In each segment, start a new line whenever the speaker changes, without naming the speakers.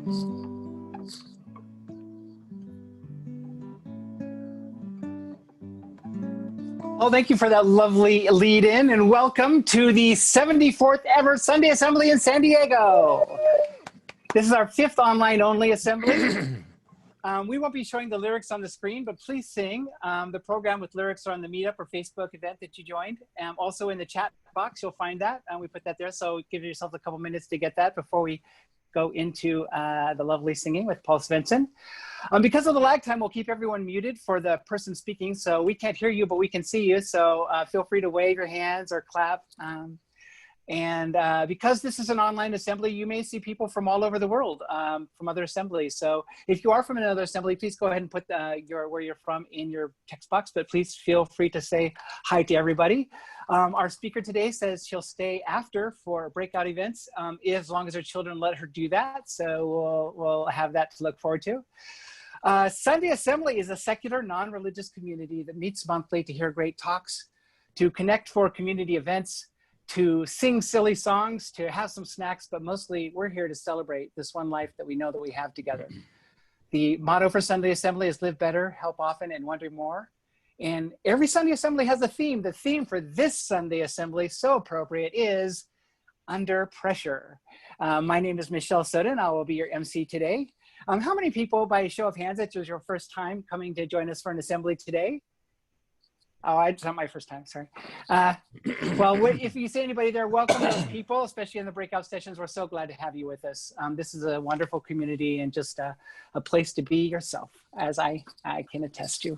Well, thank you for that lovely lead in, and welcome to the 74th ever Sunday Assembly in San Diego. This is our 5th online only assembly. We won't be showing the lyrics on the screen, but please sing. The program with lyrics are on the Meetup or Facebook event that you joined. Also in the chat box, you'll find that. We put that there, so give yourself a couple minutes to get that before we go into the lovely singing with Paul Svensson. Because of the lag time, we'll keep everyone muted for the person speaking, so we can't hear you, but we can see you. So feel free to wave your hands or clap. Because this is an online assembly, you may see people from all over the world, from other assemblies. So if you are from another assembly, please go ahead and put where you're from in your text box, but please feel free to say hi to everybody. Our speaker today says she'll stay after for breakout events, as long as her children let her do that. So we'll have that to look forward to. Sunday Assembly is a secular, non-religious community that meets monthly to hear great talks, to connect for community events, to sing silly songs, to have some snacks, but mostly we're here to celebrate this one life that we know that we have together. The motto for Sunday Assembly is live better, help often, and wonder more. And every Sunday Assembly has a theme. The theme for this Sunday Assembly, so appropriate, is under pressure. My name is Michelle Sutton. I will be your MC today. How many people, by a show of hands, it was your first time coming to join us for an assembly today? Oh, it's not my first time, sorry. Well, if you see anybody there, welcome those people, especially in the breakout sessions. We're so glad to have you with us. This is a wonderful community and just a place to be yourself, as I can attest to.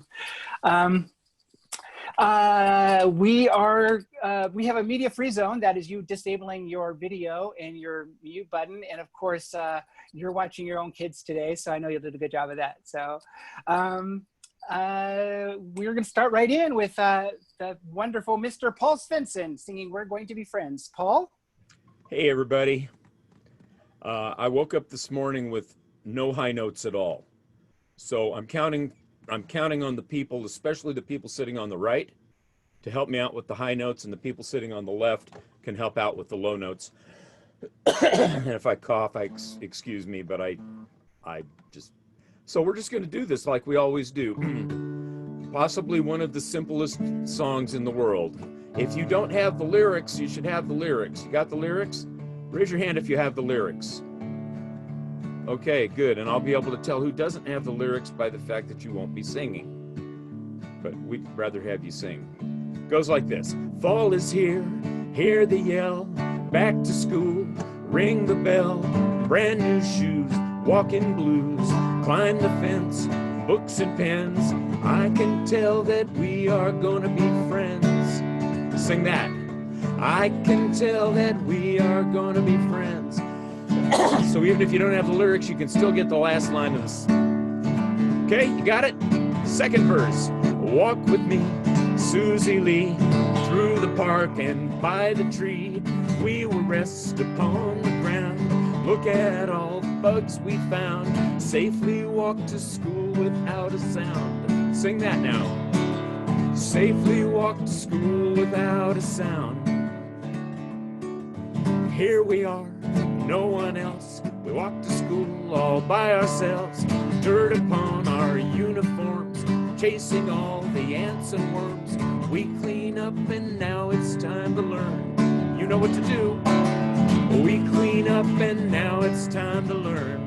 We have a media-free zone. That is you disabling your video and your mute button. And of course, you're watching your own kids today, so I know you did a good job of that. So. We're going to start right in with the wonderful Mr. Paul Svensson singing "We're Going to Be Friends." Paul?
Hey, everybody. I woke up this morning with no high notes at all. So I'm counting on the people, especially the people sitting on the right, to help me out with the high notes, and the people sitting on the left can help out with the low notes. And if I cough, excuse me, but so we're just going to do this like we always do. Possibly one of the simplest songs in the world. If you don't have the lyrics, you should have the lyrics. You got the lyrics? Raise your hand if you have the lyrics. Okay, good. And I'll be able to tell who doesn't have the lyrics by the fact that you won't be singing. But we'd rather have you sing. Goes like this. Fall is here, hear the yell, back to school, ring the bell, brand new shoes, walking blues, climb the fence, books and pens. I can tell that we are gonna be friends. Sing that. I can tell that we are gonna be friends. So even if you don't have the lyrics, you can still get the last line of this. Okay, you got it? Second verse. Walk with me, Susie Lee, through the park and by the tree. We will rest upon the ground. Look at all the bugs we found. Safely walk to school without a sound. Sing that now. Safely walk to school without a sound. Here we are, no one else. We walk to school all by ourselves. Dirt upon our uniforms, chasing all the ants and worms. We clean up and now it's time to learn. You know what to do. We clean up and now it's time to learn.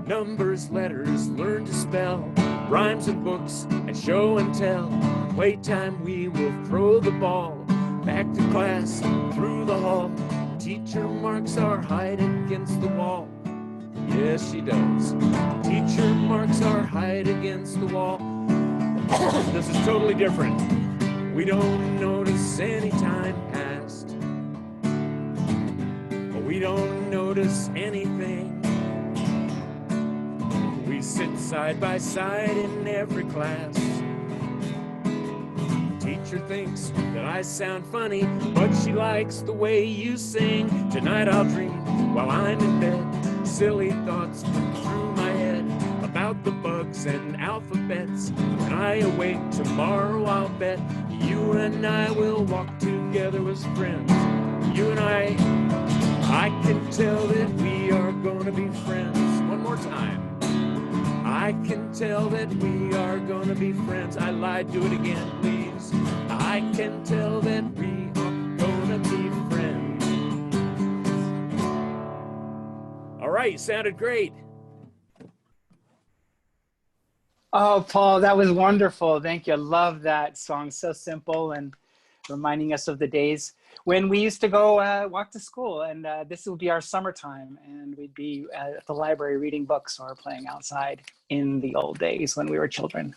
Numbers, letters, learn to spell, rhymes and books, and show and tell. Playtime we will throw the ball, back to class, through the hall. Teacher marks our height against the wall. Yes, she does. Teacher marks our height against the wall. This is totally different. We don't notice any time passed. We don't notice anything. We sit side by side in every class. Teacher thinks that I sound funny, but she likes the way you sing. Tonight I'll dream while I'm in bed. Silly thoughts come through my head about the bugs and alphabets. When I awake tomorrow, I'll bet you and I will walk together as friends. You and I can tell that we are more time. I can tell that we are gonna be friends. I lied, do it again, please. I can tell that we are gonna be friends. All right, sounded great.
Oh, Paul, that was wonderful. Thank you. I love that song. So simple and reminding us of the days when we used to go walk to school, and this would be our summertime, and we'd be at the library reading books or playing outside in the old days when we were children.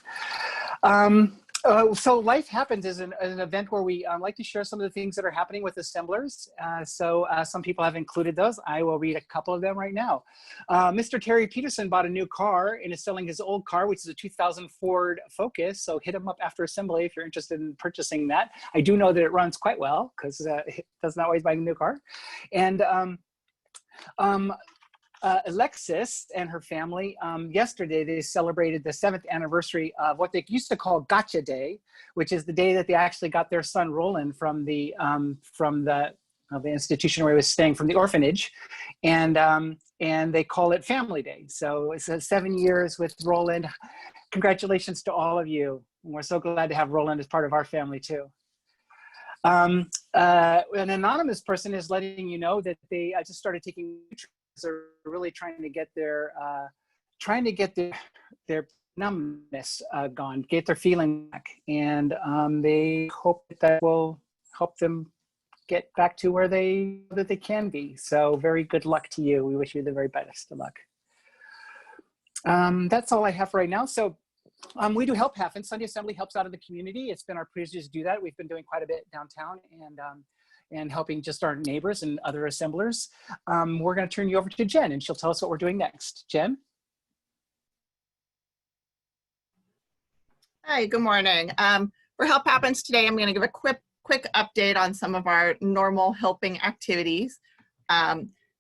So Life Happens is an event where we like to share some of the things that are happening with assemblers. Some people have included those. I will read a couple of them right now. Mr. Terry Peterson bought a new car and is selling his old car, which is a 2000 Ford Focus. So hit him up after assembly if you're interested in purchasing that. I do know that it runs quite well because it doesn't always buy a new car. And Alexis and her family, yesterday they celebrated the 7th anniversary of what they used to call Gotcha Day, which is the day that they actually got their son Roland from the institution where he was staying, from the orphanage, and they call it Family Day. So it's 7 years with Roland. Congratulations to all of you. We're so glad to have Roland as part of our family too. An anonymous person is letting you know that they just started taking nutrients. Are really trying to get their numbness gone, get their feeling back, and they hope that will help them get back to where they can be. So very good luck to you. We wish you the very best of luck. That's all I have right now. So we do help happen. Sunday Assembly helps out in the community. It's been our privilege to do that. We've been doing quite a bit downtown and helping just our neighbors and other assemblers. We're going to turn you over to Jen, and she'll tell us what we're doing next. Jen?
Hi, good morning. For Help Happens today, I'm going to give a quick update on some of our normal helping activities.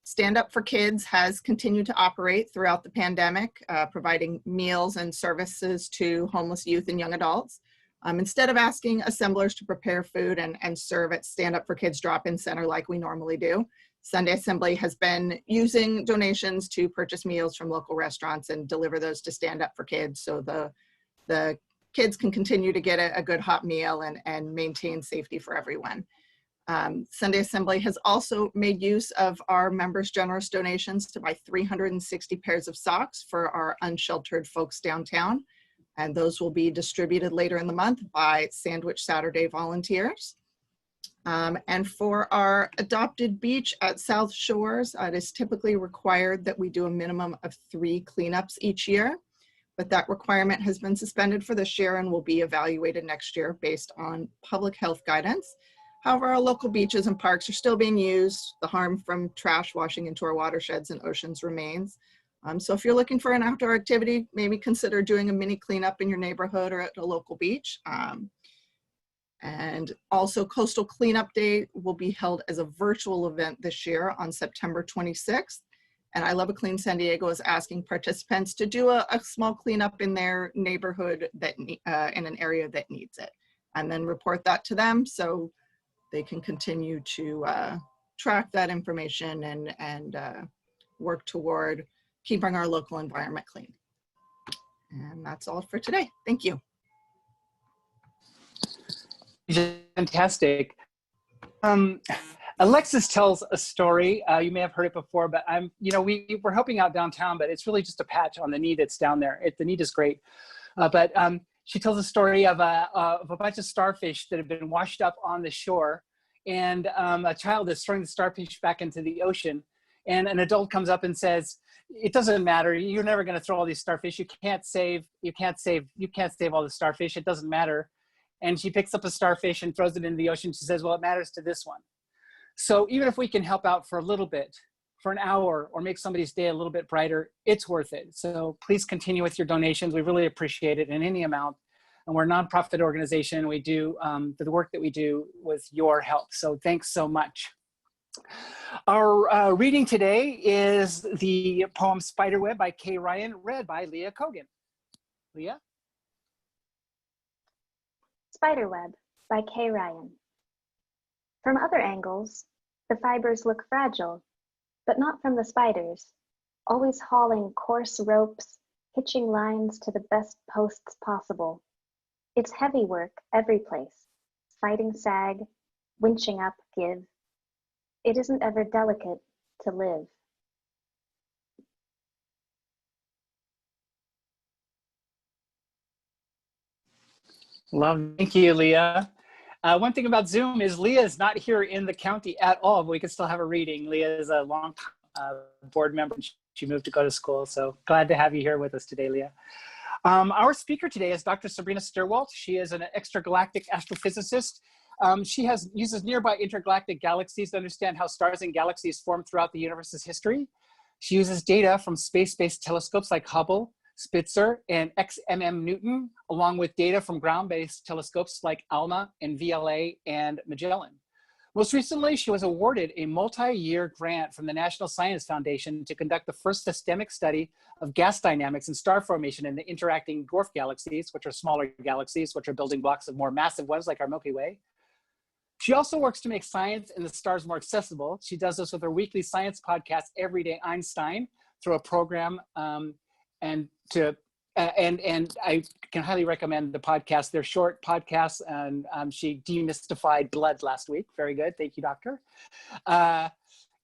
Stand Up for Kids has continued to operate throughout the pandemic, providing meals and services to homeless youth and young adults. Instead of asking assemblers to prepare food and serve at Stand Up for Kids Drop-In Center like we normally do, Sunday Assembly has been using donations to purchase meals from local restaurants and deliver those to Stand Up for Kids, so the kids can continue to get a good hot meal and maintain safety for everyone. Sunday Assembly has also made use of our members' generous donations to buy 360 pairs of socks for our unsheltered folks downtown. And those will be distributed later in the month by Sandwich Saturday volunteers. And for our adopted beach at South Shores, it is typically required that we do a minimum of 3 cleanups each year, but that requirement has been suspended for this year and will be evaluated next year based on public health guidance. However, our local beaches and parks are still being used. The harm from trash washing into our watersheds and oceans remains. So if you're looking for an outdoor activity, maybe consider doing a mini cleanup in your neighborhood or at a local beach. And also Coastal Cleanup Day will be held as a virtual event this year on September 26th. And I Love a Clean San Diego is asking participants to do a small cleanup in their neighborhood that in an area that needs it, and then report that to them so they can continue to track that information and work toward keeping our local environment clean. And that's all for today. Thank you.
Fantastic. Alexis tells a story. You may have heard it before, but we're helping out downtown, but it's really just a patch on the knee that's down there. The need is great, but she tells a story of a bunch of starfish that have been washed up on the shore, and a child is throwing the starfish back into the ocean, and an adult comes up and says, "It doesn't matter. You're never going to throw all these starfish. You can't save all the starfish. It doesn't matter." And she picks up a starfish and throws it into the ocean. She says, "Well, it matters to this one." So even if we can help out for a little bit, for an hour, or make somebody's day a little bit brighter, it's worth it. So please continue with your donations. We really appreciate it in any amount. And we're a nonprofit organization. We do the work that we do with your help. So thanks so much. Our reading today is the poem Spiderweb by Kay Ryan, read by Leah Kogan. Leah?
Spiderweb by Kay Ryan. From other angles, the fibers look fragile, but not from the spiders. always hauling coarse ropes, hitching lines to the best posts possible. It's heavy work every place, fighting sag, winching up give. It isn't ever delicate to live.
Thank you, Leah. One thing about Zoom is Leah is not here in the county at all, but we can still have a reading. Leah is a long board member. She moved to go to school, so glad to have you here with us today, Leah. Our speaker today is Dr. Sabrina Stierwalt. She is an extragalactic astrophysicist. She uses nearby intergalactic galaxies to understand how stars and galaxies form throughout the universe's history. She uses data from space-based telescopes like Hubble, Spitzer, and XMM Newton, along with data from ground-based telescopes like ALMA and VLA and Magellan. Most recently, she was awarded a multi-year grant from the National Science Foundation to conduct the first systemic study of gas dynamics and star formation in the interacting dwarf galaxies, which are smaller galaxies, which are building blocks of more massive ones like our Milky Way. She also works to make science and the stars more accessible. She does this with her weekly science podcast, Everyday Einstein, through a program and I can highly recommend the podcast. They're short podcasts, and she demystified blood last week. Very good. Thank you, doctor.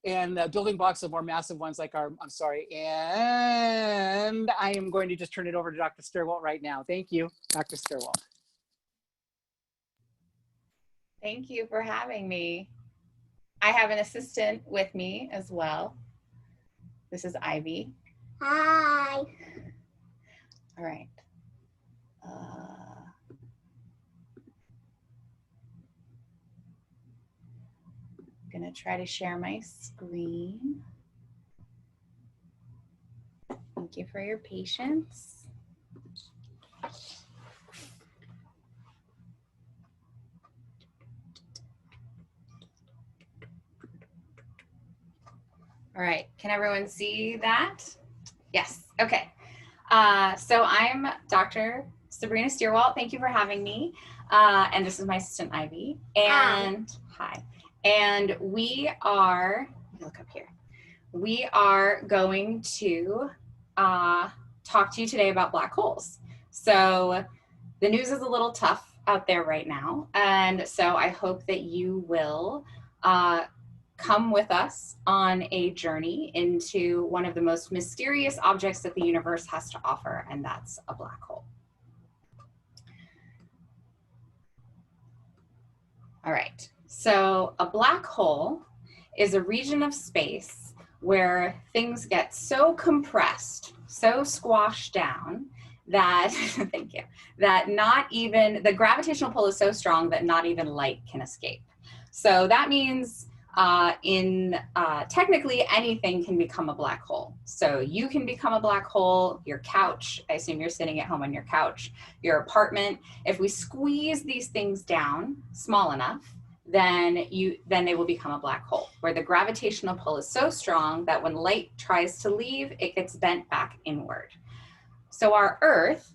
And building blocks of more massive ones like our, I'm sorry. And I am going to just turn it over to Dr. Stierwalt right now. Thank you, Dr. Stierwalt.
Thank you for having me. I have an assistant with me as well. This is Ivy.
Hi.
All right. I'm gonna try to share my screen. Thank you for your patience. All right, can everyone see that? Yes, okay. So I'm Dr. Sabrina Stierwalt. Thank you for having me. And this is my assistant, Ivy. And hi. And we are, look up here. We are going to talk to you today about black holes. So the news is a little tough out there right now. And so I hope that you will come with us on a journey into one of the most mysterious objects that the universe has to offer, and that's a black hole. All right, so a black hole is a region of space where things get so compressed, so squashed down that, thank you, that not even, the gravitational pull is so strong that not even light can escape. So that means technically anything can become a black hole. So you can become a black hole, your couch, I assume you're sitting at home on your couch, your apartment. If we squeeze these things down small enough, then they will become a black hole, where the gravitational pull is so strong that when light tries to leave, it gets bent back inward. So our Earth,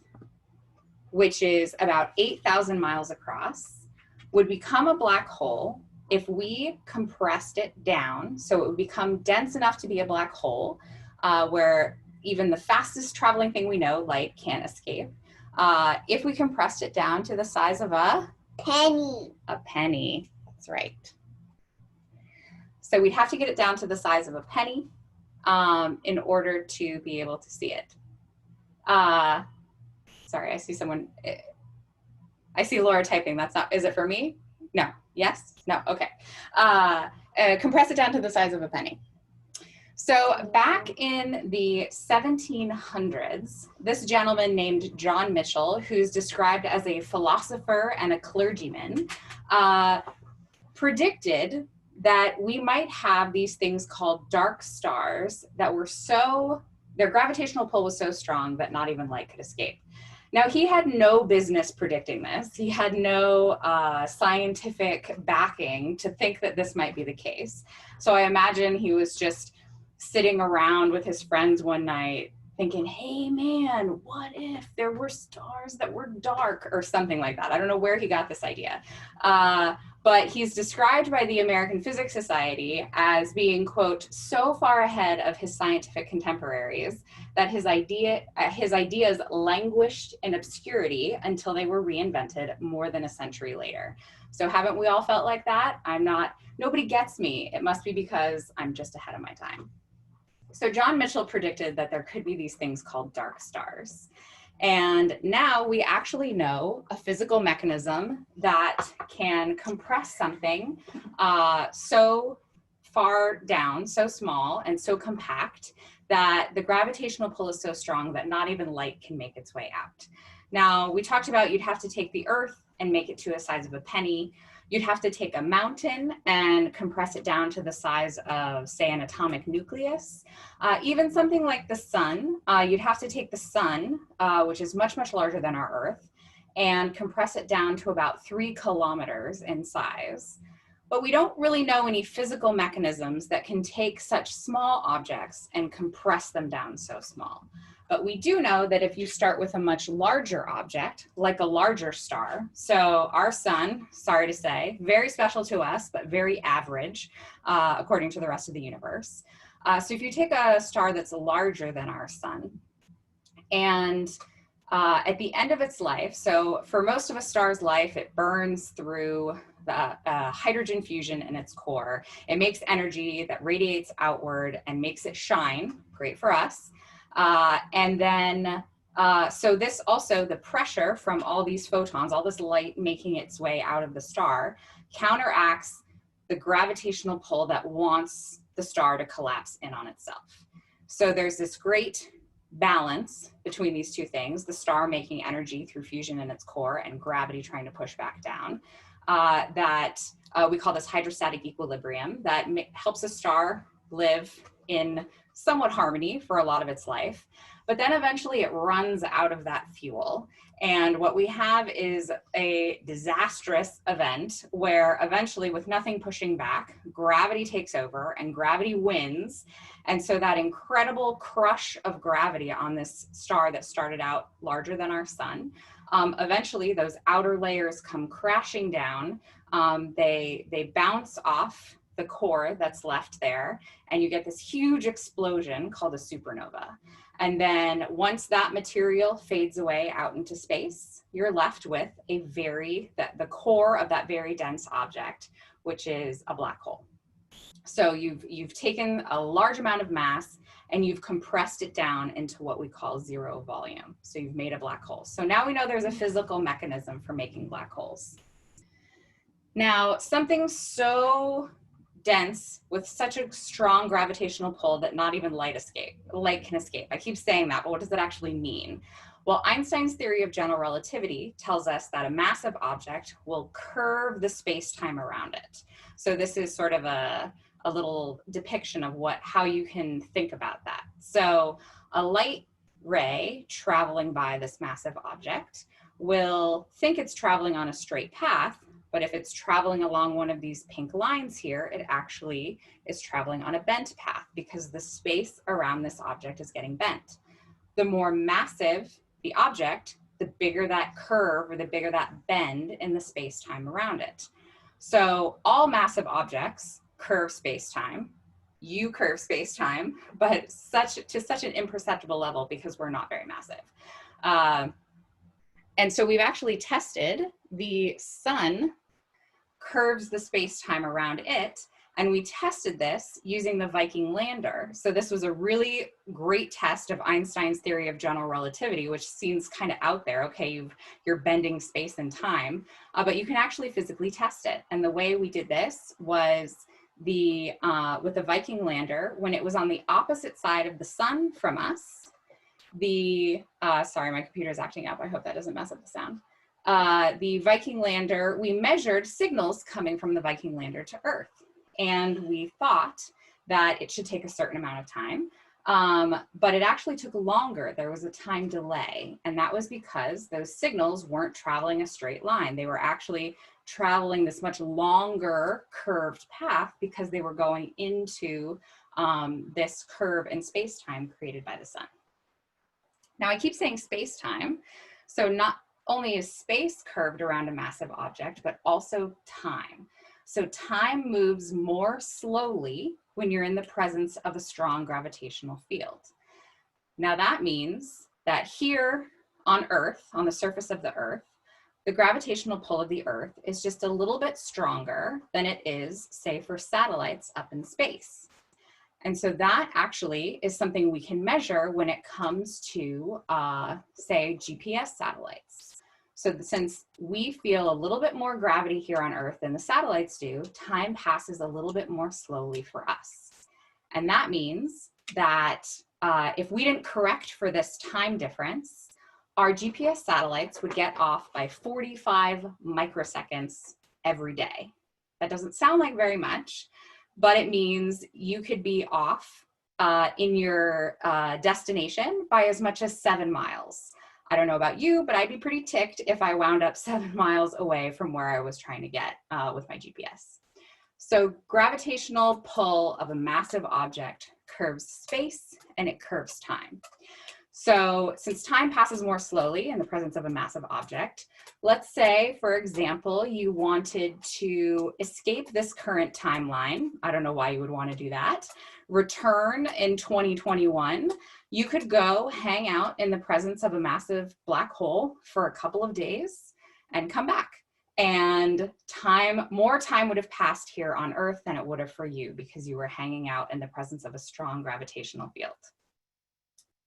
which is about 8,000 miles across, would become a black hole if we compressed it down, so it would become dense enough to be a black hole, where even the fastest traveling thing we know, light, can't escape. If we compressed it down to the size of a
Penny.
A penny, that's right. So we'd have to get it down to the size of a penny in order to be able to see it. Sorry, I see someone, I see Laura typing, that's not, is it for me? No, yes, no, okay. Compress it down to the size of a penny. So back in the 1700s, this gentleman named John Michell, who's described as a philosopher and a clergyman, predicted that we might have these things called dark stars that were so, their gravitational pull was so strong that not even light could escape. Now, he had no business predicting this. He had no scientific backing to think that this might be the case. So I imagine he was just sitting around with his friends one night thinking, hey man, what if there were stars that were dark or something like that? I don't know where he got this idea. But but he's described by the American Physics Society as being, quote, so far ahead of his scientific contemporaries that his ideas languished in obscurity until they were reinvented more than a century later. So haven't we all felt like that? Nobody gets me. It must be because I'm just ahead of my time. So John Mitchell predicted that there could be these things called dark stars. And now we actually know a physical mechanism that can compress something so far down, so small and so compact that the gravitational pull is so strong that not even light can make its way out. Now, we talked about you'd have to take the Earth and make it to the size of a penny. You'd have to take a mountain and compress it down to the size of, say, an atomic nucleus. Even something like the sun, you'd have to take the sun, which is much, much larger than our Earth, and compress it down to about 3 kilometers in size. But we don't really know any physical mechanisms that can take such small objects and compress them down so small. But we do know that if you start with a much larger object, like a larger star, so our sun, sorry to say, very special to us, but very average, according to the rest of the universe. So if you take a star that's larger than our sun, and at the end of its life, so for most of a star's life, it burns through the hydrogen fusion in its core. It makes energy that radiates outward and makes it shine, great for us. And then, so this also, the pressure from all these photons, all this light making its way out of the star, counteracts the gravitational pull that wants the star to collapse in on itself. So there's this great balance between these two things, the star making energy through fusion in its core and gravity trying to push back down, that we call this hydrostatic equilibrium that helps a star live in somewhat harmony for a lot of its life. But then eventually it runs out of that fuel. And what we have is a disastrous event where eventually, with nothing pushing back, gravity takes over and gravity wins. And so that incredible crush of gravity on this star that started out larger than our sun, eventually those outer layers come crashing down. They bounce off the core that's left there, and you get this huge explosion called a supernova. And then once that material fades away out into space, you're left with the core of that very dense object, which is a black hole. So you've taken a large amount of mass and you've compressed it down into what we call zero volume. So you've made a black hole. So now we know there's a physical mechanism for making black holes. Now, something so dense with such a strong gravitational pull that not even light can escape. I keep saying that, but what does that actually mean? Well, Einstein's theory of general relativity tells us that a massive object will curve the space-time around it. So this is sort of a little depiction of how you can think about that. So a light ray traveling by this massive object will think it's traveling on a straight path, but if it's traveling along one of these pink lines here, it actually is traveling on a bent path because the space around this object is getting bent. The more massive the object, the bigger that curve or the bigger that bend in the space-time around it. So all massive objects curve space-time. You curve space-time, but to such an imperceptible level because we're not very massive. And so we've actually tested the sun curves the space-time around it, and we tested this using the Viking lander. So this was a really great test of Einstein's theory of general relativity, which seems kind of out there. Okay, you're bending space and time, but you can actually physically test it. And the way we did this was with the Viking lander, when it was on the opposite side of the sun from us, sorry, my computer's acting up. I hope that doesn't mess up the sound. The Viking lander, we measured signals coming from the Viking lander to Earth. And we thought that it should take a certain amount of time, but it actually took longer. There was a time delay, and that was because those signals weren't traveling a straight line. They were actually traveling this much longer curved path because they were going into this curve in space-time created by the sun. Now I keep saying space-time, so only is space curved around a massive object, but also time. So time moves more slowly when you're in the presence of a strong gravitational field. Now that means that here on Earth, on the surface of the Earth, the gravitational pull of the Earth is just a little bit stronger than it is, say, for satellites up in space. And so that actually is something we can measure when it comes to, say, GPS satellites. So since we feel a little bit more gravity here on Earth than the satellites do, time passes a little bit more slowly for us. And that means that if we didn't correct for this time difference, our GPS satellites would get off by 45 microseconds every day. That doesn't sound like very much, but it means you could be off in your destination by as much as 7 miles. I don't know about you, but I'd be pretty ticked if I wound up 7 miles away from where I was trying to get with my GPS. So gravitational pull of a massive object curves space and it curves time. So since time passes more slowly in the presence of a massive object, let's say, for example, you wanted to escape this current timeline. I don't know why you would want to do that. Return in 2021. You could go hang out in the presence of a massive black hole for a couple of days and come back. And more time would have passed here on Earth than it would have for you because you were hanging out in the presence of a strong gravitational field.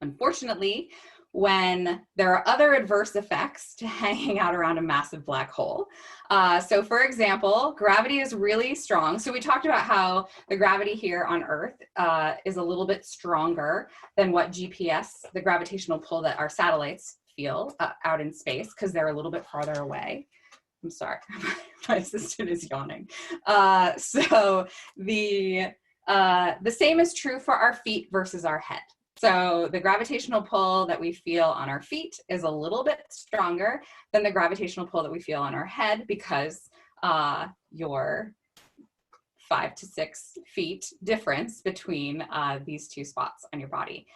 Unfortunately, when there are other adverse effects to hanging out around a massive black hole. So for example, gravity is really strong. So we talked about how the gravity here on Earth is a little bit stronger than what GPS, the gravitational pull that our satellites feel out in space, because they're a little bit farther away. I'm sorry, my assistant is yawning. So the same is true for our feet versus our head. So the gravitational pull that we feel on our feet is a little bit stronger than the gravitational pull that we feel on our head because your 5 to 6 feet difference between these two spots on your body.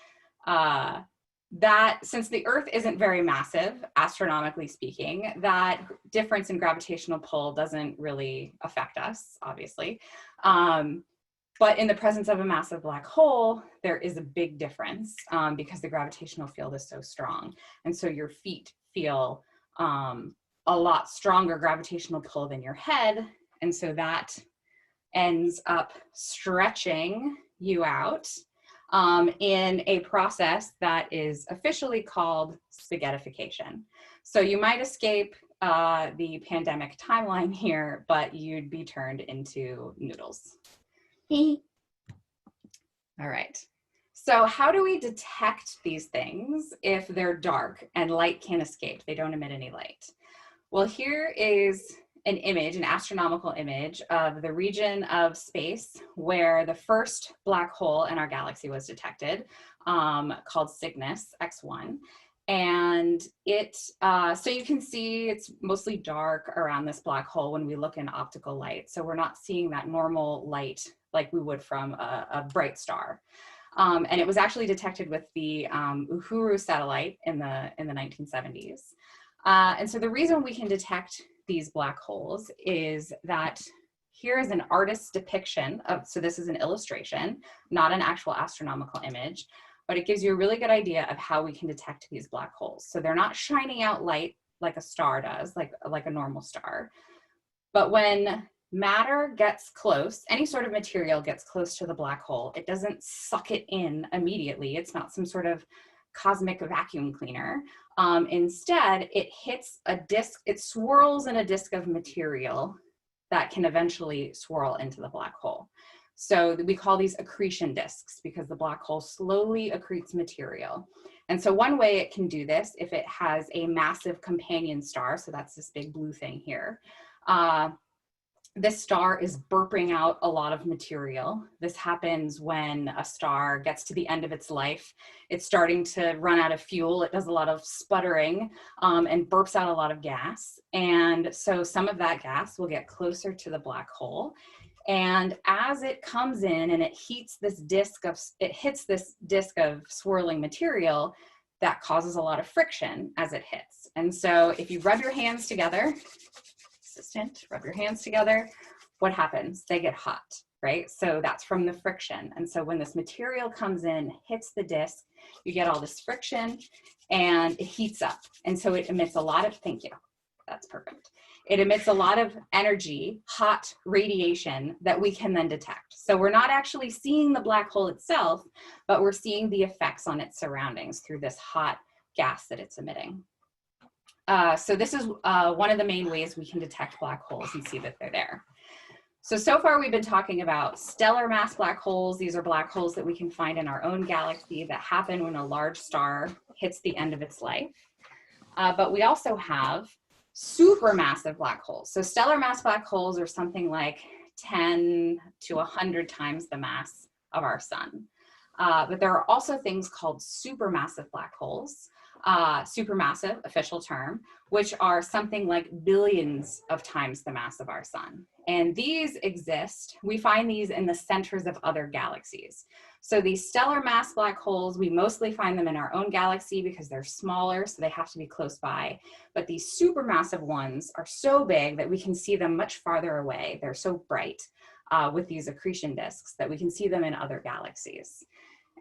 That since the Earth isn't very massive, astronomically speaking, that difference in gravitational pull doesn't really affect us, obviously. But in the presence of a massive black hole, there is a big difference because the gravitational field is so strong. And so your feet feel a lot stronger gravitational pull than your head. And so that ends up stretching you out in a process that is officially called spaghettification. So you might escape the pandemic timeline here, but you'd be turned into noodles. All right. So how do we detect these things if they're dark and light can't escape? They don't emit any light. Well, here is an image, an astronomical image of the region of space where the first black hole in our galaxy was detected, called Cygnus X1. And it, so you can see it's mostly dark around this black hole when we look in optical light. So we're not seeing that normal light like we would from a bright star. And it was actually detected with the Uhuru satellite in the 1970s. And so the reason we can detect these black holes is that here is an artist's depiction of, so this is an illustration, not an actual astronomical image, but it gives you a really good idea of how we can detect these black holes. So they're not shining out light like a star does, like a normal star. But when matter gets close, any sort of material gets close to the black hole, it doesn't suck it in immediately. It's not some sort of cosmic vacuum cleaner. Instead, it hits a disk, it swirls in a disk of material that can eventually swirl into the black hole. So we call these accretion disks because the black hole slowly accretes material. And so one way it can do this, if it has a massive companion star, so that's this big blue thing here, this star is burping out a lot of material. This happens when a star gets to the end of its life. It's starting to run out of fuel. It does a lot of sputtering and burps out a lot of gas. And so some of that gas will get closer to the black hole. And as it comes in and it heats this disk of, it hits this disk of swirling material, that causes a lot of friction as it hits. And so if you rub your hands together, assistant, rub your hands together, what happens? They get hot, right? So that's from the friction. And so when this material comes in, hits the disc, you get all this friction and it heats up. And so it emits a lot of, thank you, that's perfect. It emits a lot of energy, hot radiation that we can then detect. So we're not actually seeing the black hole itself, but we're seeing the effects on its surroundings through this hot gas that it's emitting. So this is one of the main ways we can detect black holes and see that they're there. So far we've been talking about stellar mass black holes. These are black holes that we can find in our own galaxy that happen when a large star hits the end of its life. But we also have supermassive black holes. So stellar mass black holes are something like 10 to 100 times the mass of our sun. But there are also things called supermassive black holes, supermassive, official term, which are something like billions of times the mass of our sun. And these exist, we find these in the centers of other galaxies. So these stellar mass black holes, we mostly find them in our own galaxy because they're smaller, so they have to be close by. But these supermassive ones are so big that we can see them much farther away. They're so bright with these accretion disks that we can see them in other galaxies.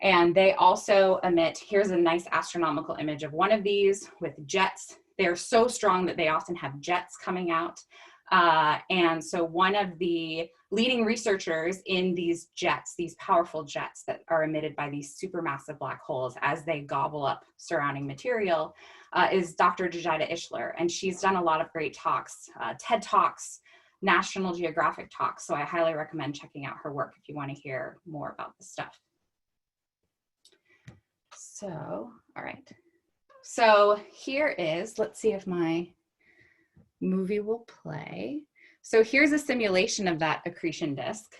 And they also emit, here's a nice astronomical image of one of these with jets. They're so strong that they often have jets coming out. And so one of the leading researchers in these jets, these powerful jets that are emitted by these supermassive black holes as they gobble up surrounding material, is Dr. Jajida Ishler. And she's done a lot of great talks, TED Talks, National Geographic talks. So I highly recommend checking out her work if you want to hear more about this stuff. So, all right. So here is, let's see if my movie will play. So here's a simulation of that accretion disk,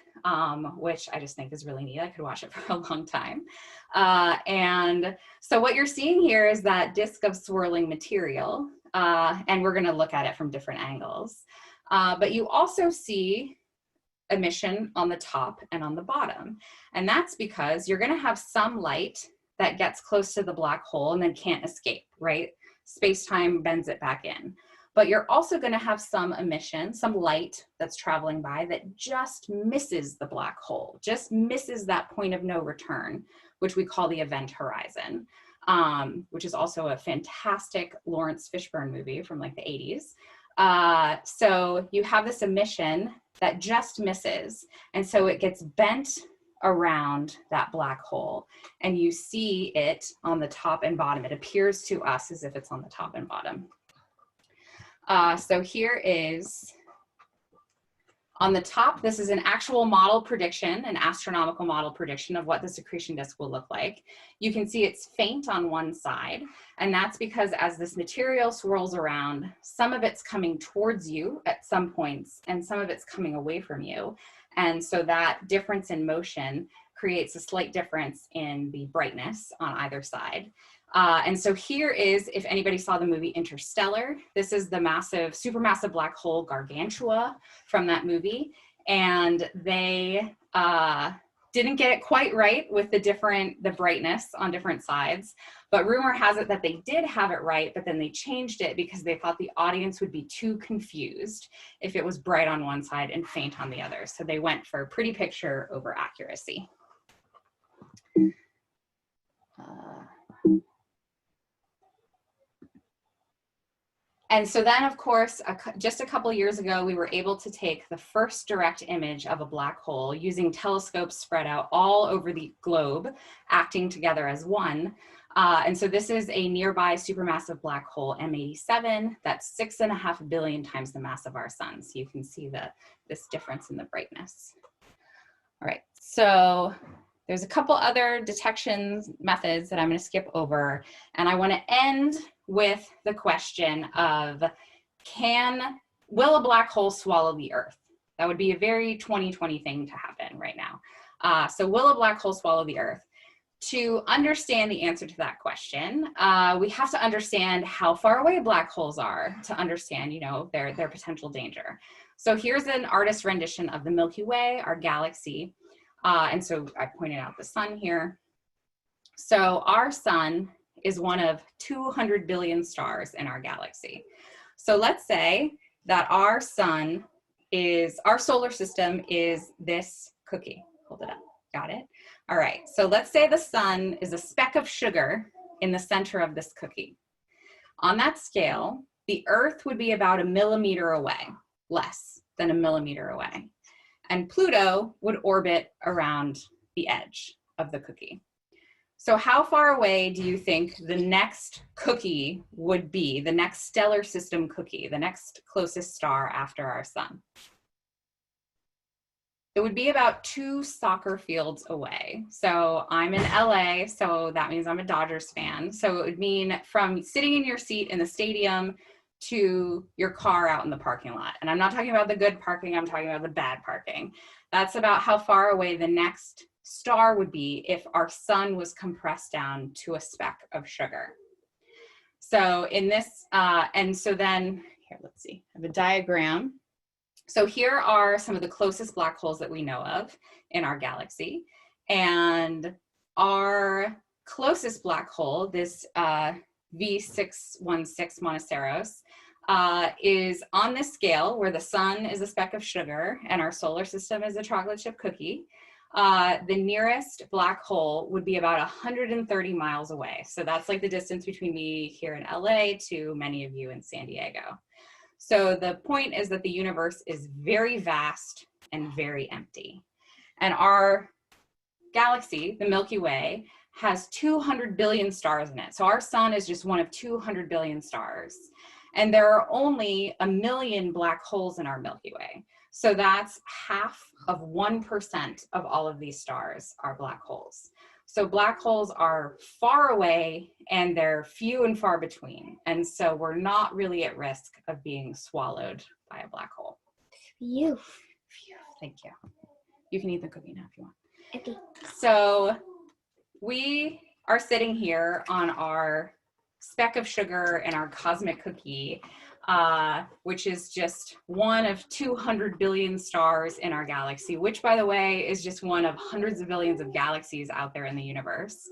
which I just think is really neat. I could watch it for a long time. And so what you're seeing here is that disk of swirling material, and we're going to look at it from different angles. But you also see emission on the top and on the bottom. And that's because you're going to have some light that gets close to the black hole and then can't escape, right? Space-time bends it back in. But you're also going to have some emission, some light that's traveling by that just misses the black hole, just misses that point of no return, which we call the event horizon, which is also a fantastic Lawrence Fishburne movie from like the 80s. So you have this emission that just misses, and so it gets bent around that black hole, and you see it on the top and bottom. It appears to us as if it's on the top and bottom. So here is, on the top, this is an actual model prediction, an astronomical model prediction of what this accretion disk will look like. You can see it's faint on one side, and that's because as this material swirls around, some of it's coming towards you at some points, and some of it's coming away from you. And so that difference in motion creates a slight difference in the brightness on either side. And so here is, if anybody saw the movie Interstellar, this is the massive, supermassive black hole Gargantua from that movie. And they didn't get it quite right with the brightness on different sides. But rumor has it that they did have it right, but then they changed it because they thought the audience would be too confused if it was bright on one side and faint on the other. So they went for pretty picture over accuracy. And so then, of course, just a couple years ago, we were able to take the first direct image of a black hole using telescopes spread out all over the globe, acting together as one. And so this is a nearby supermassive black hole, M87, that's 6.5 billion times the mass of our sun. So you can see this difference in the brightness. All right, so there's a couple other detection methods that I'm going to skip over. And I want to end with the question of, will a black hole swallow the Earth? That would be a very 2020 thing to happen right now. So will a black hole swallow the Earth? To understand the answer to that question, we have to understand how far away black holes are to understand, their potential danger. So here's an artist's rendition of the Milky Way, our galaxy. And so I pointed out the sun here. So our sun is one of 200 billion stars in our galaxy. So let's say that our solar system is this cookie. Hold it up. Got it? All right. So let's say the sun is a speck of sugar in the center of this cookie. On that scale, the Earth would be about 1 millimeter away, less than 1 millimeter away. And Pluto would orbit around the edge of the cookie. So how far away do you think the next cookie would be, the next stellar system cookie, the next closest star after our sun? It would be about 2 soccer fields away. So I'm in LA, so that means I'm a Dodgers fan. So it would mean from sitting in your seat in the stadium to your car out in the parking lot. And I'm not talking about the good parking, I'm talking about the bad parking. That's about how far away the next star would be if our sun was compressed down to a speck of sugar. So in this, and so then, here, let's see, I have a diagram. So here are some of the closest black holes that we know of in our galaxy. And our closest black hole, this V616 Monoceros, is on this scale where the sun is a speck of sugar and our solar system is a chocolate chip cookie. The nearest black hole would be about 130 miles away. So that's like the distance between me here in LA to many of you in San Diego. So the point is that the universe is very vast and very empty. And our galaxy, the Milky Way, has 200 billion stars in it. So our sun is just one of 200 billion stars. And there are only 1 million black holes in our Milky Way. So that's half of 1% of all of these stars are black holes. So black holes are far away and they're few and far between. And so we're not really at risk of being swallowed by a black hole.
You.
Thank you. You can eat the cookie now if you want.
Okay.
So we are sitting here on our speck of sugar in our cosmic cookie, which is just one of 200 billion stars in our galaxy, which, by the way, is just one of hundreds of billions of galaxies out there in the universe.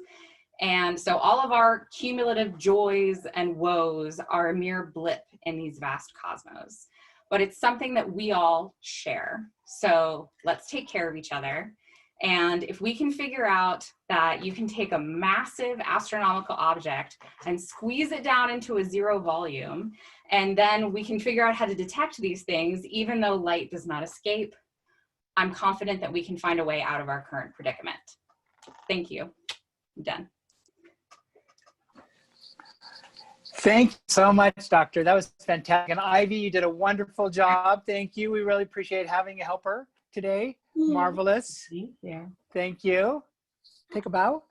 And so all of our cumulative joys and woes are a mere blip in these vast cosmos. But it's something that we all share. So let's take care of each other. And if we can figure out that you can take a massive astronomical object and squeeze it down into a 0 volume, and then we can figure out how to detect these things, even though light does not escape, I'm confident that we can find a way out of our current predicament. Thank you. I'm done.
Thank you so much, Doctor. That was fantastic. And Ivy, you did a wonderful job. Thank you. We really appreciate having a helper today. Marvelous.
Thank you.
Thank you. Take a bow.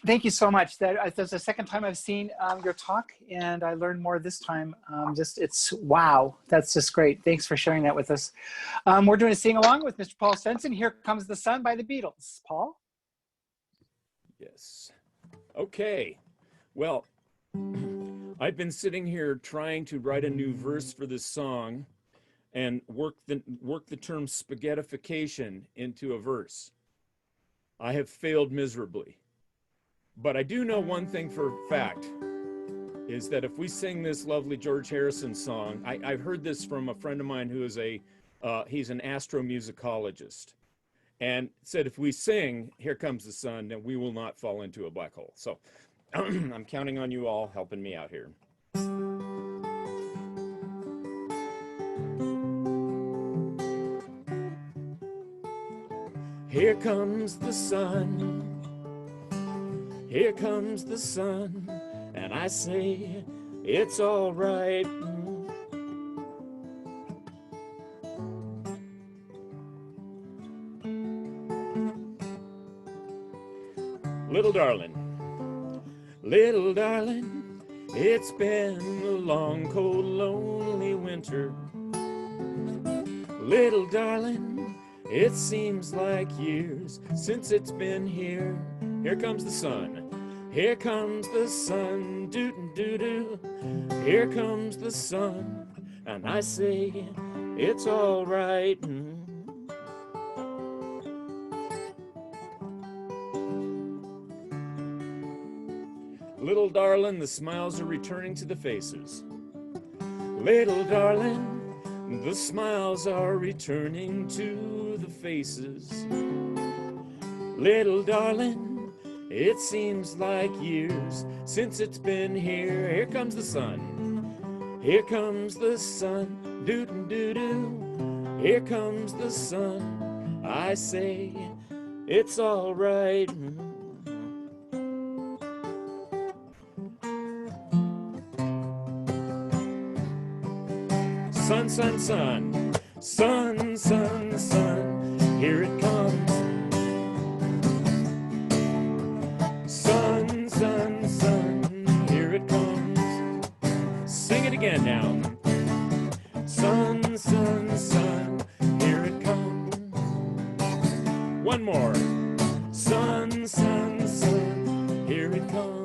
Thank you so much. That's the second time I've seen your talk, and I learned more this time. It's wow. That's just great. Thanks for sharing that with us. We're doing a sing along with Mr. Paul Svensson. Here Comes the Sun by the Beatles. Paul?
Yes. Okay. Well, I've been sitting here trying to write a new verse for this song and work the term spaghettification into a verse. I have failed miserably. But I do know one thing for a fact, is that if we sing this lovely George Harrison song, I've heard this from a friend of mine who is he's an astromusicologist, and said if we sing Here Comes the Sun, then we will not fall into a black hole. So I'm counting on you all helping me out here. Here comes the sun, here comes the sun, and I say it's all right. Little darling, it's been a long, cold, lonely winter. Little darling, it seems like years since it's been here. Here comes the sun. Here comes the sun. Doo-doo-doo-doo. Here comes the sun. And I say, it's all right. Little darling, the smiles are returning to the faces. Little darling, the smiles are returning to the faces. Little darling, it seems like years since it's been here. Here comes the sun. Here comes the sun. Doo-doo-doo-doo. Here comes the sun. I say it's all right. Sun, sun, sun, sun, sun, sun, here it comes. Sun, sun, sun, here it comes. Sing it again now. Sun, sun, sun, here it comes. One more. Sun, sun, sun, here it comes.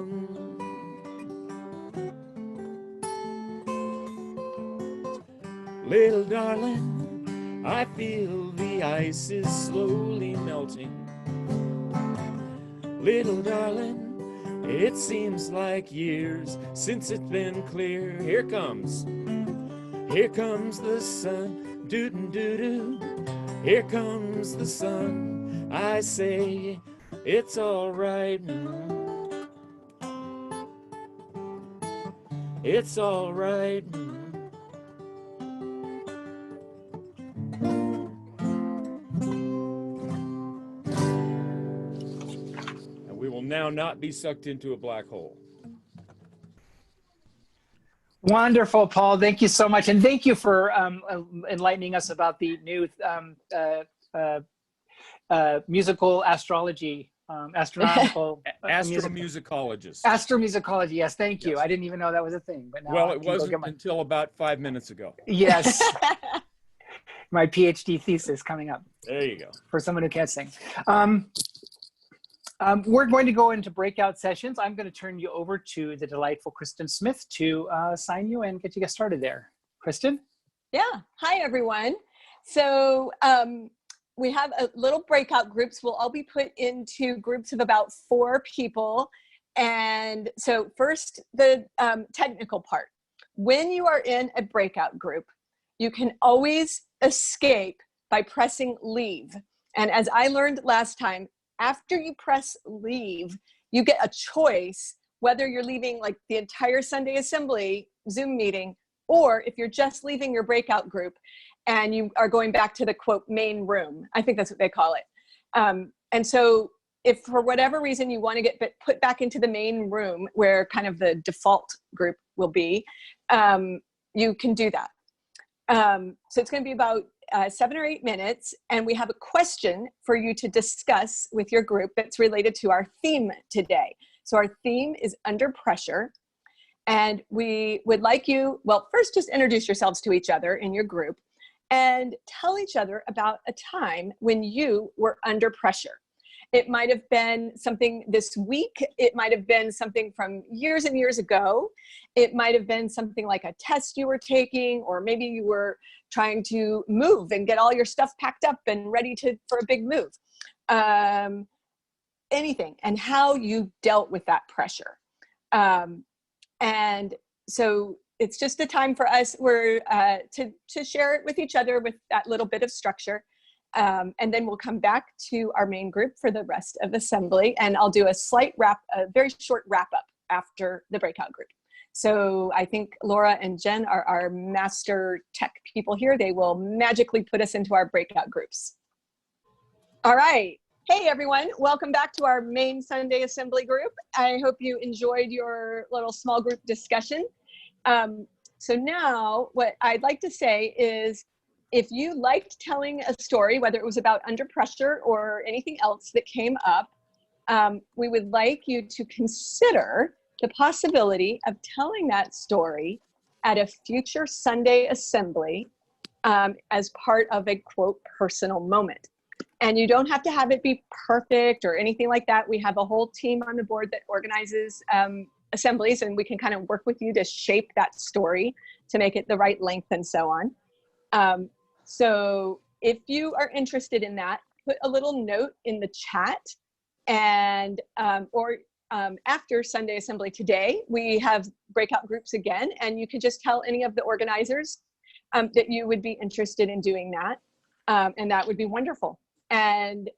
Little darling, I feel the ice is slowly melting. Little darling, it seems like years since it's been clear. Here comes the sun. Doo-doo-doo-doo. Here comes the sun. I say it's all right. It's all right. Now not be sucked into a black hole.
Wonderful, Paul. Thank you so much. And thank you for enlightening us about the new musical astrology, astronomical.
Astromusicologist.
Astromusicology, yes, thank you.
Yes.
I didn't even know that was a thing. But now
Well, it wasn't until about 5 minutes ago.
Yes. My PhD thesis coming up.
There you go.
For someone who can't sing. We're going to go into breakout sessions. I'm going to turn you over to the delightful Kristen Smith to sign you and get started there. Kristen?
Yeah. Hi, everyone. So we have a little breakout groups. We'll all be put into groups of about 4 people. And so first, the technical part. When you are in a breakout group, you can always escape by pressing leave. And as I learned last time, after you press leave, you get a choice whether you're leaving like the entire Sunday Assembly Zoom meeting, or if you're just leaving your breakout group and you are going back to the quote main room. I think that's what they call it. And so if for whatever reason you want to get put back into the main room where kind of the default group will be, you can do that. So it's going to be about 7 or 8 minutes, and we have a question for you to discuss with your group that's related to our theme today. So our theme is under pressure, and we would like you, well, first just introduce yourselves to each other in your group and tell each other about a time when you were under pressure. It might have been something this week. It might have been something from years and years ago. It might have been something like a test you were taking, or maybe you were trying to move and get all your stuff packed up and ready for a big move. Anything, and how you dealt with that pressure. And so it's just a time for us to share it with each other with that little bit of structure. And then we'll come back to our main group for the rest of assembly, and I'll do a very short wrap up after the breakout group. So I think Laura and Jen are our master tech people here. They will magically put us into our breakout groups. All right. Hey, everyone. Welcome back to our main Sunday assembly group. I hope you enjoyed your little small group discussion. So now what I'd like to say is, if you liked telling a story, whether it was about under pressure or anything else that came up, we would like you to consider the possibility of telling that story at a future Sunday assembly as part of a quote personal moment. And you don't have to have it be perfect or anything like that. We have a whole team on the board that organizes assemblies, and we can kind of work with you to shape that story to make it the right length and so on. So if you are interested in that, put a little note in the chat, and or after Sunday Assembly today, we have breakout groups again, and you can just tell any of the organizers that you would be interested in doing that, and that would be wonderful. And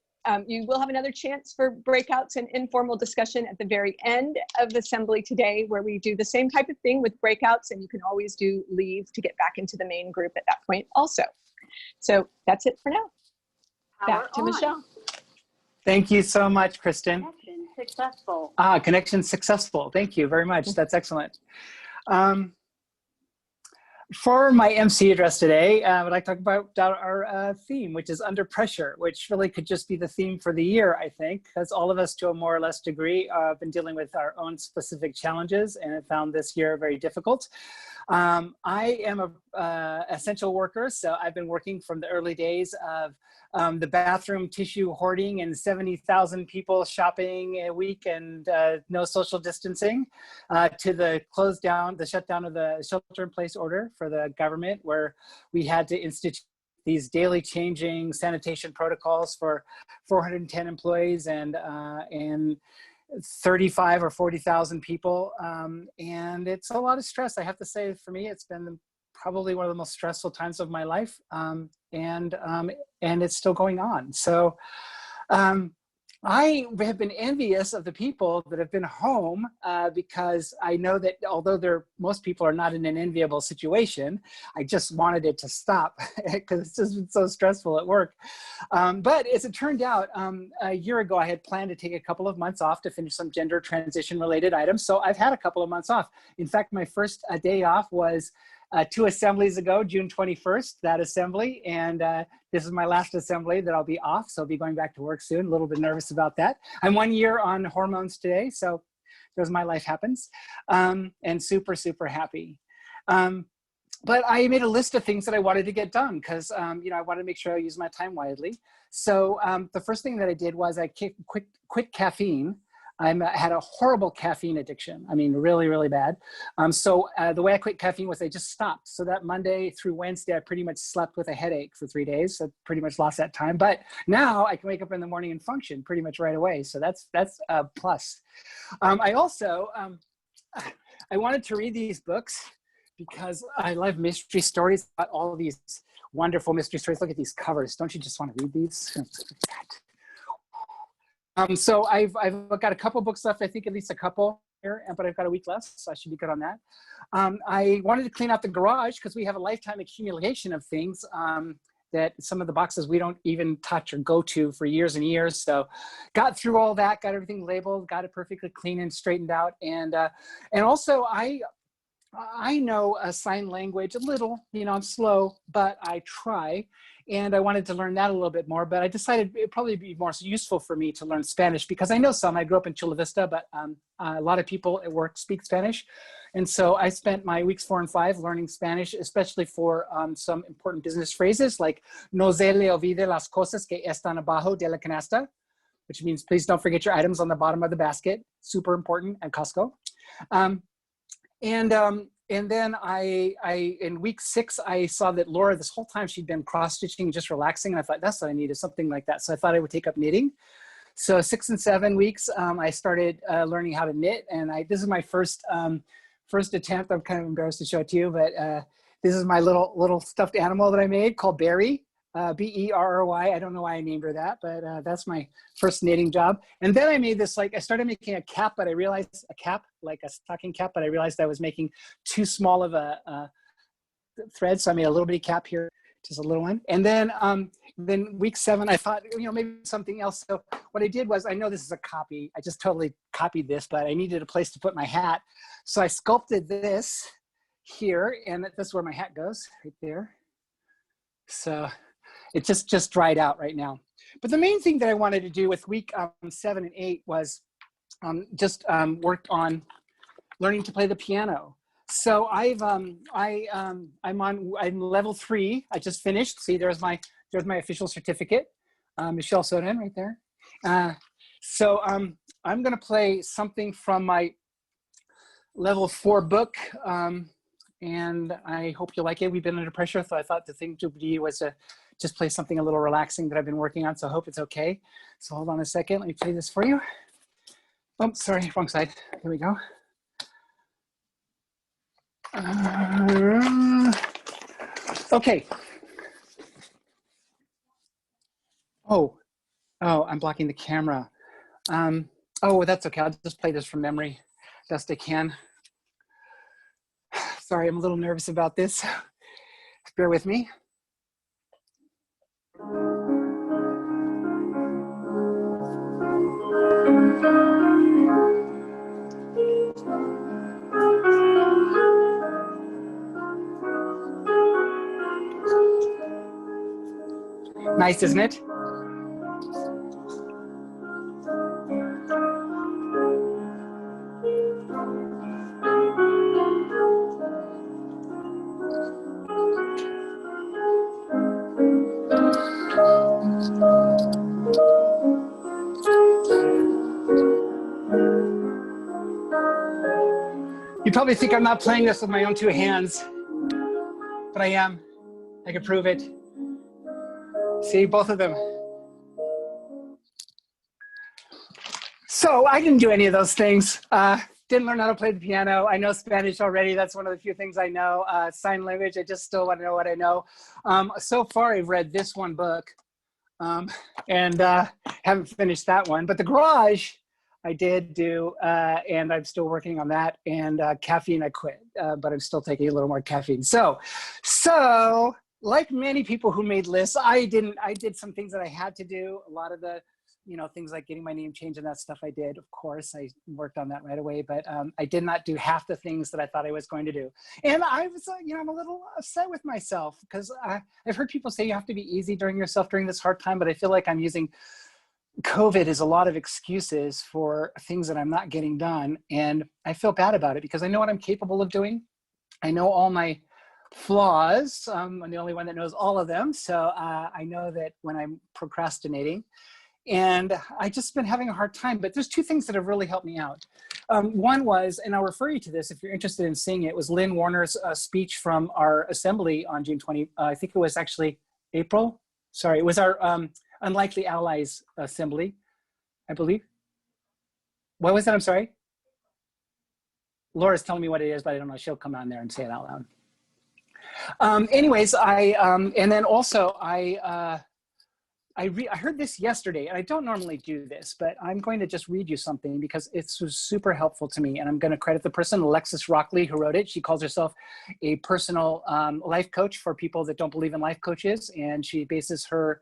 you will have another chance for breakouts and informal discussion at the very end of the assembly today, where we do the same type of thing with breakouts, and you can always do leave to get back into the main group at that point also. So that's it for now. Back to Michelle.
Thank you so much, Kristen.
Connection successful.
Connection successful. Thank you very much. That's excellent. For my MC address today, I would like to talk about our theme, which is under pressure, which really could just be the theme for the year, I think, because all of us to a more or less degree have been dealing with our own specific challenges and have found this year very difficult. I am a essential worker, so I've been working from the early days of the bathroom tissue hoarding and 70,000 people shopping a week and no social distancing, to the shutdown of the shelter-in-place order for the government, where we had to institute these daily changing sanitation protocols for 410 employees and 35 or 40,000 people. And it's a lot of stress. I have to say, for me, it's been probably one of the most stressful times of my life. And it's still going on. So I have been envious of the people that have been home, because I know that although most people are not in an enviable situation, I just wanted it to stop because it's just been so stressful at work. But as it turned out, a year ago, I had planned to take a couple of months off to finish some gender transition related items. So I've had a couple of months off. In fact, my first day off was 2 assemblies ago, June 21st, that assembly. And this is my last assembly that I'll be off. So I'll be going back to work soon. A little bit nervous about that. I'm 1 year on hormones today. So there's my life happens. And super, super happy. But I made a list of things that I wanted to get done because, I wanted to make sure I use my time wisely. So the first thing that I did was I quit caffeine. I had a horrible caffeine addiction. I mean, really, really bad. So the way I quit caffeine was I just stopped. So that Monday through Wednesday, I pretty much slept with a headache for 3 days. So pretty much lost that time. But now I can wake up in the morning and function pretty much right away. So that's a plus. I also, I wanted to read these books because I love mystery stories about all of these wonderful mystery stories. Look at these covers. Don't you just want to read these? So I've got a couple books left. I think at least a couple here, but I've got a week left, so I should be good on that. I wanted to clean out the garage because we have a lifetime accumulation of things that some of the boxes we don't even touch or go to for years and years. So got through all that, got everything labeled, got it perfectly clean and straightened out. And also I know a sign language a little, I'm slow, but I try. And I wanted to learn that a little bit more, but I decided it'd probably be more useful for me to learn Spanish because I know some. I grew up in Chula Vista, but a lot of people at work speak Spanish. And so I spent my weeks 4 and 5 learning Spanish, especially for some important business phrases like no se le olvide las cosas que están abajo de la canasta, which means please don't forget your items on the bottom of the basket. Super important at Costco. And then in week 6, I saw that Laura, this whole time she'd been cross-stitching, just relaxing. And I thought, that's what I needed, something like that. So I thought I would take up knitting. So 6 and 7 weeks, I started learning how to knit. And this is my first attempt. I'm kind of embarrassed to show it to you, but this is my little stuffed animal that I made called Berry. Berry. I don't know why I named her that, but that's my first knitting job. And then I made this, I started making a cap, but I realized like a stocking cap, but I realized I was making too small of a thread. So I made a little bitty cap here, just a little one. And then week 7, I thought, maybe something else. So what I did was, I know this is a copy. I just totally copied this, but I needed a place to put my hat. So I sculpted this here, and that's where my hat goes, right there. So it just dried out right now. But the main thing that I wanted to do with week 7 and 8 was worked on learning to play the piano. So I'm level 3. I just finished. See, there's my official certificate. Michelle Soden right there. So I'm gonna play something from my level 4 book. And I hope you like it. We've been under pressure, so I thought the thing to do was to just play something a little relaxing that I've been working on, so I hope it's okay. So hold on a second, let me play this for you. Oh, sorry, wrong side. Here we go. Okay. Oh, I'm blocking the camera. Oh, that's okay. I'll just play this from memory, best I can. Sorry, I'm a little nervous about this. Bear with me. Nice, isn't it? You probably think I'm not playing this with my own two hands, but I am. I can prove it. See, both of them. So I didn't do any of those things. Didn't learn how to play the piano. I know Spanish already. That's one of the few things I know. Sign language, I just still want to know what I know. So far, I've read this one book and haven't finished that one. But the garage, I did do, and I'm still working on that. And caffeine, I quit, but I'm still taking a little more caffeine. So like many people who made lists, I did some things that I had to do. A lot of the, things like getting my name changed and that stuff I did. Of course, I worked on that right away, but I did not do half the things that I thought I was going to do. And I was, I'm a little upset with myself because I've heard people say you have to be easy during yourself during this hard time, but I feel like I'm using COVID as a lot of excuses for things that I'm not getting done. And I feel bad about it because I know what I'm capable of doing. I know all my flaws. I'm the only one that knows all of them. So I know that when I'm procrastinating, and I just been having a hard time, but there's two things that have really helped me out. One was, and I'll refer you to this if you're interested in seeing it, was Lynn Warner's speech from our assembly on June 20, I think it was actually April. Sorry, it was our Unlikely Allies assembly, I believe. What was that? I'm sorry. Laura's telling me what it is, but I don't know. She'll come on there and say it out loud. Anyways, and then also I heard this yesterday, and I don't normally do this, but I'm going to just read you something because it's super helpful to me. And I'm going to credit the person, Alexis Rockley, who wrote it. She calls herself a personal life coach for people that don't believe in life coaches. And she bases her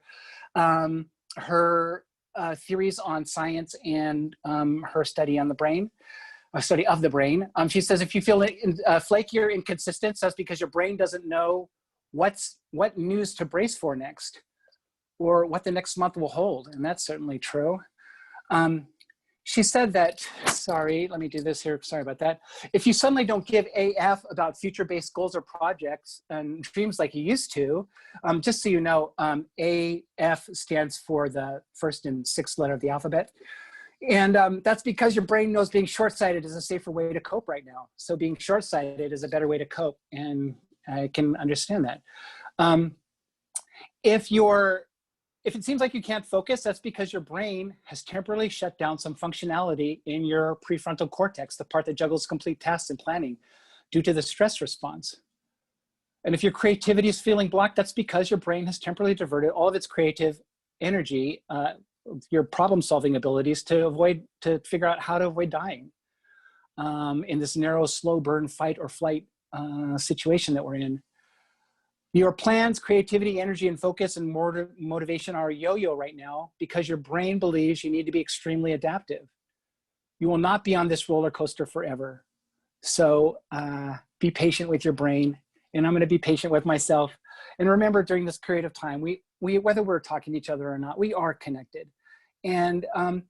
theories on science and her study on the brain, a study of the brain. She says, if you feel flaky or inconsistent, that's because your brain doesn't know what news to brace for next, or what the next month will hold. And that's certainly true. She said that, sorry, let me do this here. Sorry about that. If you suddenly don't give AF about future-based goals or projects and dreams like you used to, just so you know, AF stands for the first and sixth letter of the alphabet. And that's because your brain knows being short-sighted is a safer way to cope right now. So being short-sighted is a better way to cope. And I can understand that. If it seems like you can't focus, that's because your brain has temporarily shut down some functionality in your prefrontal cortex, the part that juggles complete tasks and planning, due to the stress response. And if your creativity is feeling blocked, that's because your brain has temporarily diverted all of its creative energy, your problem-solving abilities to figure out how to avoid dying in this narrow, slow burn, fight or flight situation that we're in. Your plans, creativity, energy, and focus and motivation are yo-yo right now because your brain believes you need to be extremely adaptive. You will not be on this roller coaster forever. So be patient with your brain, and I'm going to be patient with myself. And remember, during this period of time, we whether we're talking to each other or not, we are connected. And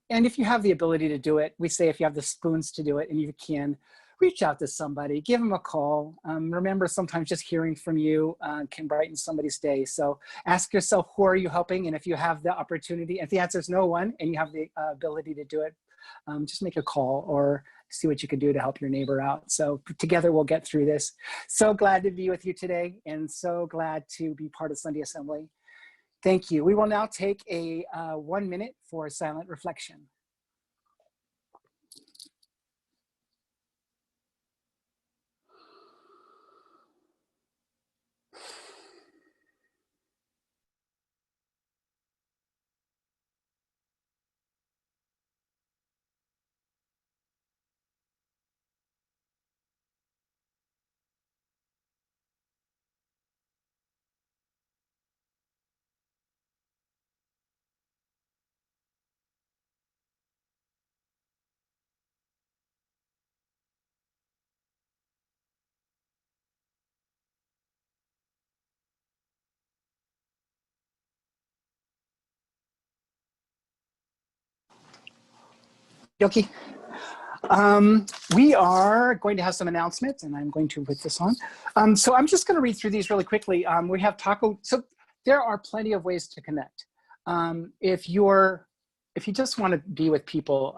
if you have the ability to do it, we say if you have the spoons to do it, and you can, reach out to somebody, give them a call. Remember, sometimes just hearing from you can brighten somebody's day. So ask yourself, who are you helping? And if you have the opportunity, if the answer is no one, and you have the ability to do it, just make a call or see what you can do to help your neighbor out. So together we'll get through this. So glad to be with you today, and so glad to be part of Sunday Assembly. Thank you. We will now take a 1 minute for silent reflection. Okay. We are going to have some announcements, and I'm going to put this on. So I'm just going to read through these really quickly. We have taco. So there are plenty of ways to connect. If you just want to be with people,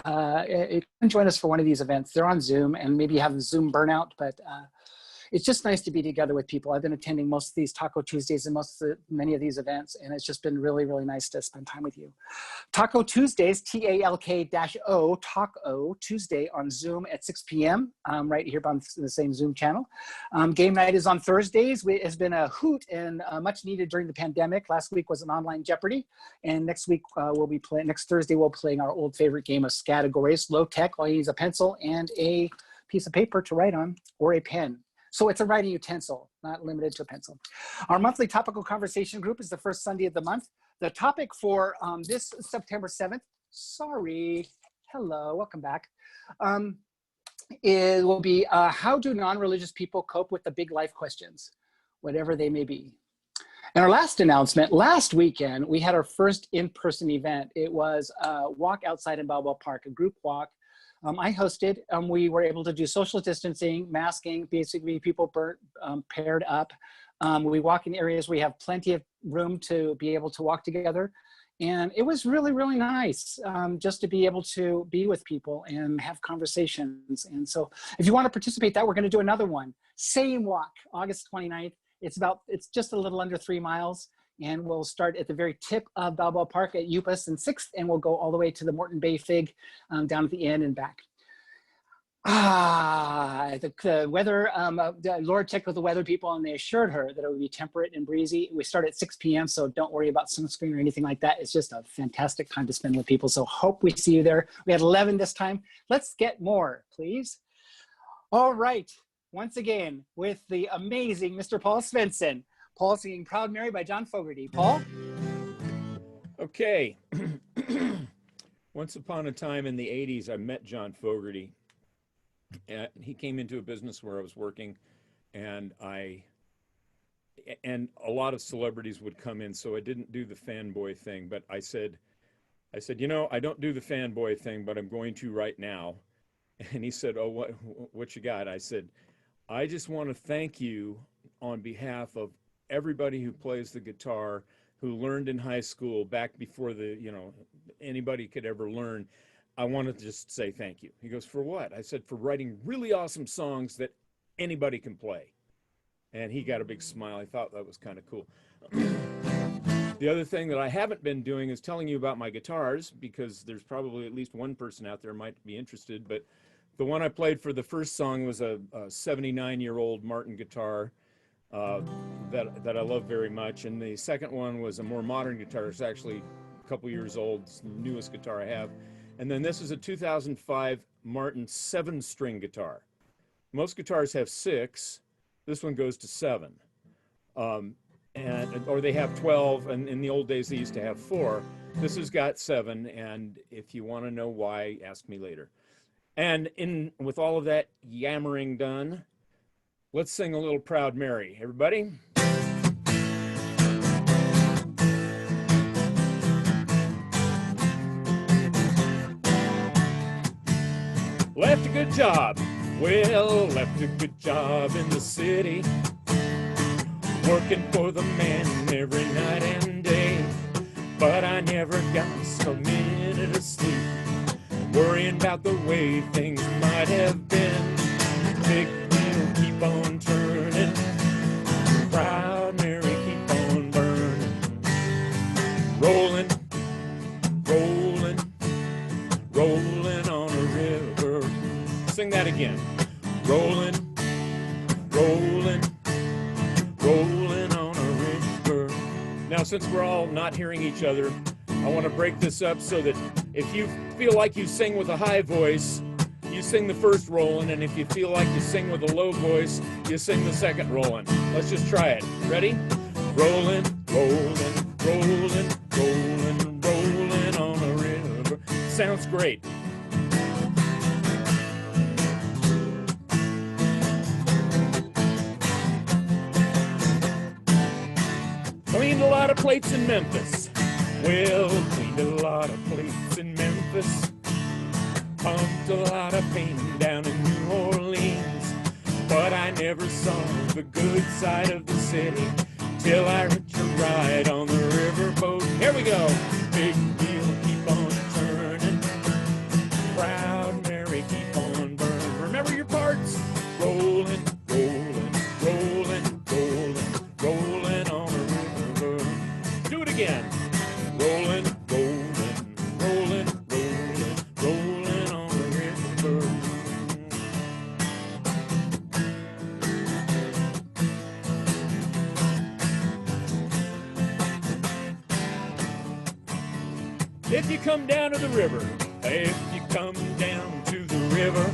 you can join us for one of these events. They're on Zoom, and maybe you have a Zoom burnout, but it's just nice to be together with people. I've been attending most of these Taco Tuesdays and many of these events, and it's just been really, really nice to spend time with you. Taco Tuesdays, TALK-O, Taco Tuesday on Zoom at 6 p.m. Right here on the same Zoom channel. Game night is on Thursdays. It's been a hoot and much needed during the pandemic. Last week was an online Jeopardy, and next week next Thursday we'll be playing our old favorite game of categories, low tech. All you need is a pencil and a piece of paper to write on, or a pen. So it's a writing utensil, not limited to a pencil. Our monthly topical conversation group is the first Sunday of the month. The topic for this September 7th, hello, welcome back, will be how do non-religious people cope with the big life questions, whatever they may be. And our last announcement, last weekend, we had our first in-person event. It was a walk outside in Balboa Park, a group walk. I hosted, we were able to do social distancing, masking, basically people paired up. We walk in areas where we have plenty of room to be able to walk together. And it was really, really nice just to be able to be with people and have conversations. And so if you want to participate that, we're going to do another one. Same walk, August 29th. It's just a little under 3 miles. And we'll start at the very tip of Balboa Park at Upas and 6th, and we'll go all the way to the Morton Bay Fig down at the end and back. The weather, Laura checked with the weather people, and they assured her that it would be temperate and breezy. We start at 6 p.m., so don't worry about sunscreen or anything like that. It's just a fantastic time to spend with people, so hope we see you there. We had 11 this time. Let's get more, please. All right, once again, with the amazing Mr. Paul Svensson. Paul singing Proud Mary by John Fogerty. Paul?
Okay. Once upon a time in the 80s, I met John Fogerty. He came into a business where I was working, and a lot of celebrities would come in, so I didn't do the fanboy thing, but I said, you know, I don't do the fanboy thing, but I'm going to right now. And he said, oh, what you got? I said, I just want to thank you on behalf of everybody who plays the guitar, who learned in high school back before anybody could ever learn. I want to just say thank you. He goes, for what? I said, for writing really awesome songs that anybody can play. And he got a big smile. I thought that was kind of cool. The other thing that I haven't been doing is telling you about my guitars, because there's probably at least one person out there might be interested. But the one I played for the first song was a 79-year-old Martin guitar that I love very much. And the second one was a more modern guitar. It's actually a couple years old. It's the newest guitar I have. And then this is a 2005 Martin 7-string guitar. Most guitars have 6. This one goes to 7. Or they have 12, and in the old days they used to have 4. This has got 7, and if you want to know why, ask me later. And with all of that yammering done, let's sing a little Proud Mary. Everybody? Left a good job. Well, left a good job in the city, working for the man every night and day. But I never got a minute of sleep, worrying about the way things might have been. Big wheel keep on turning, Proud Mary keep on burning. Rolling, rolling, rolling on a river. Sing that again. Rolling, rolling, rolling on a river. Now, since we're all not hearing each other, I want to break this up so that if you feel like you sing with a high voice, you sing the first rolling, and if you feel like you sing with a low voice, you sing the second rolling. Let's just try it. Ready? Rolling, rolling, rolling, rolling, rolling on a river. Sounds great. Cleaned a lot of plates in Memphis. Well, cleaned a lot of plates in Memphis. a lot of pain down in New Orleans, but I never saw the good side of the city till I hitched a ride on the riverboat. Here we go. Big wheel, keep on turning. Proud Mary, keep on burning. Remember your parts. Rolling, rolling, rolling, rolling, rolling on the river. Do it again. Rolling, rolling, rolling, rolling, rolling on the river. If you come down to the river, if you come down to the river,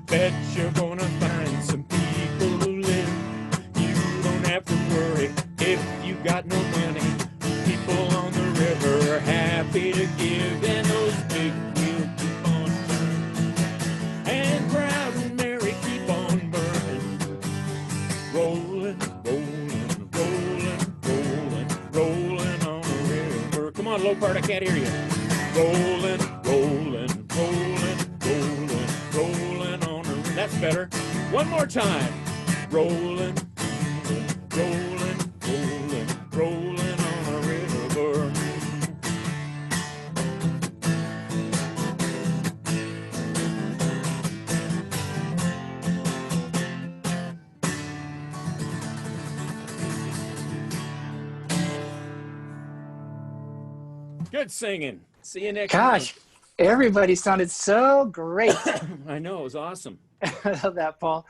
bet you're gonna find some people who live. You don't have to worry if you got no money. People on the river are happy to give, and those big wheels keep on turning. And Proud Mary keep on burning. Rolling, rolling, rolling, rolling, rolling on the river. Come on, low part, I can't hear you. Rolling, rolling, rolling, rolling, rolling on the river. That's better. One more time. Rolling, rolling, rolling, rolling on the river. Good singing. See you next
Gosh, everybody sounded so great.
month. I know, it was awesome.
I love that, Paul.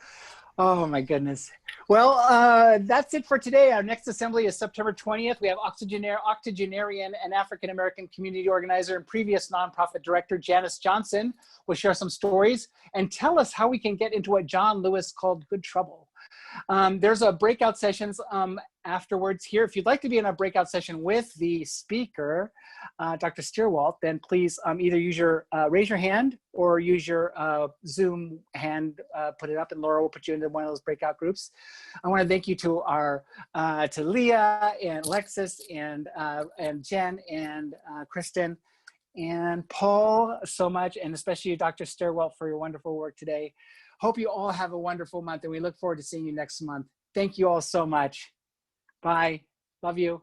Oh my goodness. Well, that's it for today. Our next assembly is September 20th. We have octogenarian and African-American community organizer and previous nonprofit director, Janice Johnson, will share some stories and tell us how we can get into what John Lewis called good trouble. There's a breakout sessions afterwards here. If you'd like to be in a breakout session with the speaker, Dr. Stierwalt, then please either use your, raise your hand or use your Zoom hand, put it up, and Laura will put you into one of those breakout groups. I want to thank you to our, to Leah and Alexis and Jen and Kristen and Paul so much, and especially you, Dr. Stierwalt, for your wonderful work today. Hope you all have a wonderful month, and we look forward to seeing you next month. Thank you all so much. Bye. Love you.